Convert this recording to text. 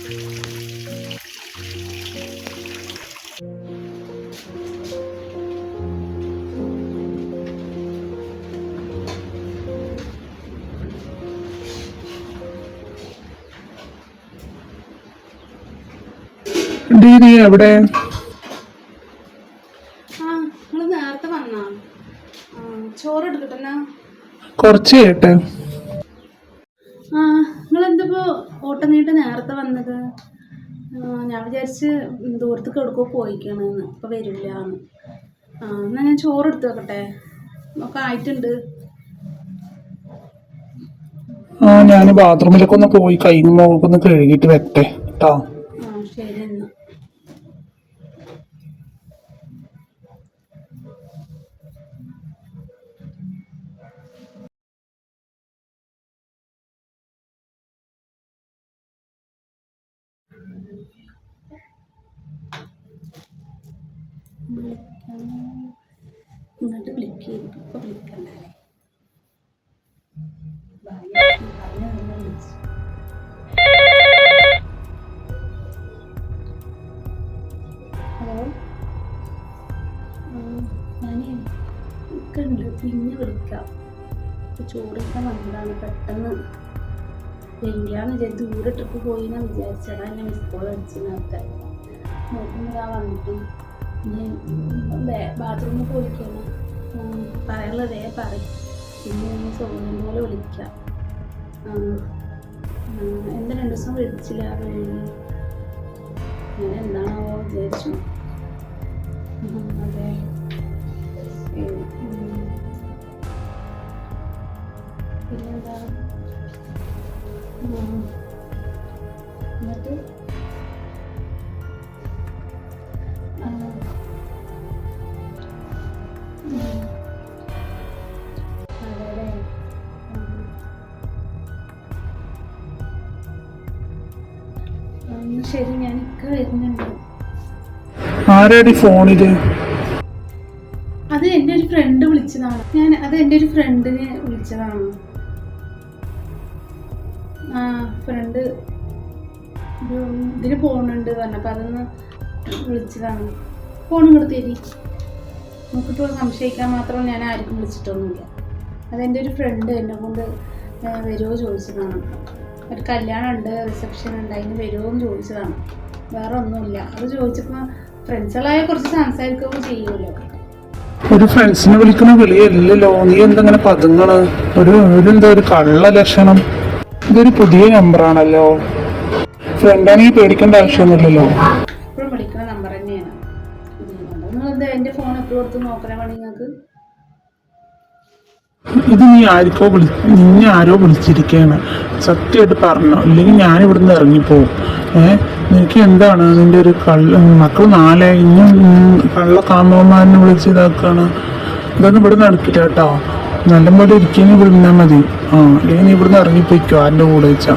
നീ എവിടെ? നേരത്തെ വന്നാ ചോറ് എടുക്കട്ടെ. കുറച്ച് കേട്ടെ. നിങ്ങളെന്തിപ്പോ ഓട്ടം നീട്ട് നേരത്തെ വന്നത്? ഞാൻ വിചാരിച്ച് ദൂരത്തേക്ക് എടുക്കോ പോയിക്കണെന്ന്, ഇപ്പൊ വരില്ല. എന്നാ ഞാൻ ചോറ് എടുത്ത് വെക്കട്ടെ, ഒക്കെ ആയിട്ടുണ്ട്. ഞാൻ ബാത്റൂമിലൊക്കെ ഒന്ന് പോയി കൈയും മുഖമൊക്കെ ഒന്ന് കഴുകിയിട്ട് വെട്ടെ കേട്ടോ. ശരി എന്നാ. ഇങ്ങോട്ട് വിളിക്കുന്നു, ഇപ്പൊ വിളിക്കണ്ടേ. ഹലോ, ഞാനേ ഉണ്ട്, പിന്നെ വിളിക്കാം. ചോറിക്കാൻ വന്നതാണ്, പെട്ടെന്ന് വരില്ലാന്ന് വിചാരിച്ചു. ദൂരെ ട്രിപ്പ് പോയി എന്നാ വിചാരിച്ചതാ. എന്നെ മിസ് കോൾ അടിച്ചു നേരത്തെ. നോക്കുമ്പോഴാ വന്നിട്ടും ബാത്റൂമിൽ പോയിക്കാണ്. പറയാനുള്ളതേ പറയും, പിന്നെ സൗകര്യം പോലെ വിളിക്കാം. എന്താ 2 ദിവസം വിളിച്ചില്ല, ഞാൻ എന്താണാവോ വിചാരിച്ചു. അതെ, പിന്നെന്താ? എന്നിട്ട് അതെ, ശരി, ഞാൻ ഇക്ക വരുന്നുണ്ട്. ആരാടി ഫോണില്? അത് എൻ്റെ ഒരു ഫ്രണ്ട് വിളിച്ചതാണ്. എൻ്റെ ഒരു ഫ്രണ്ടിനെ വിളിച്ചതാണ്. ഫ്രണ്ട് ഇതിന് പോകുന്നുണ്ട് പറഞ്ഞപ്പോൾ അതൊന്ന് വിളിച്ചതാണ്. ഫോൺ കൊടുത്തേരി, നോക്കിപ്പോൾ സംശയിക്കാൻ മാത്രം ഞാൻ ആർക്കും വിളിച്ചിട്ടൊന്നുമില്ല. അതെൻ്റെ ഒരു ഫ്രണ്ട് എന്നെ കൊണ്ട് വരുമോ ചോദിച്ചതാണ്. ഒരു കല്യാണം ഉണ്ട്, റിസപ്ഷൻ ഉണ്ട്, അതിന് വരുമോ എന്ന് ചോദിച്ചതാണ്. വേറെ ഒന്നുമില്ല. അത് ചോദിച്ചപ്പോൾ ഫ്രണ്ട്സുകളായ കുറച്ച് സംസാരിക്കുകയൊക്കെ ചെയ്യുമല്ലോ. ഒരു ഫ്രണ്ട്സിനെ വിളിക്കുന്ന വിളിയല്ലല്ലോ, നീ എന്തെങ്ങനെ പതുങ്ങണ്? എന്താ ഒരു കള്ള ലക്ഷണം? ഇതൊരു പുതിയ നമ്പറാണല്ലോ. ഫ്രണ്ടാണെങ്കിൽ പേടിക്കേണ്ട ആവശ്യമൊന്നുമില്ലല്ലോ. എപ്പോഴും വിളിക്കുന്ന നമ്പർ തന്നെയാണ്. നിങ്ങളെന്താ എൻ്റെ ഫോൺ എപ്പോഴും എടുത്ത് നോക്കണേ പണി നിങ്ങൾക്ക്? ഇത് നിന്നെ ആരോ വിളിച്ചിരിക്കുകയാണ്, സത്യമായിട്ട് പറഞ്ഞോ, ഇല്ലെങ്കിൽ ഞാൻ ഇവിടുന്ന് ഇറങ്ങിപ്പോവും. നിനക്ക് എന്താണ് നിന്റെ ഒരു മക്കൾ 4 ഇന്നും കള്ള കാമന്മാരനെ വിളിച്ച് ഇതാക്കാണ്. ഇതൊന്നും ഇവിടെ നടക്കില്ല കേട്ടോ. നല്ലപോലെ ഇരിക്കുന്ന വിളിന്നാൽ മതി. അല്ലെങ്കിൽ നീ ഇവിടുന്ന് ഇറങ്ങിപ്പോയിക്കോ ആരുടെ കൂടെ വെച്ചാ.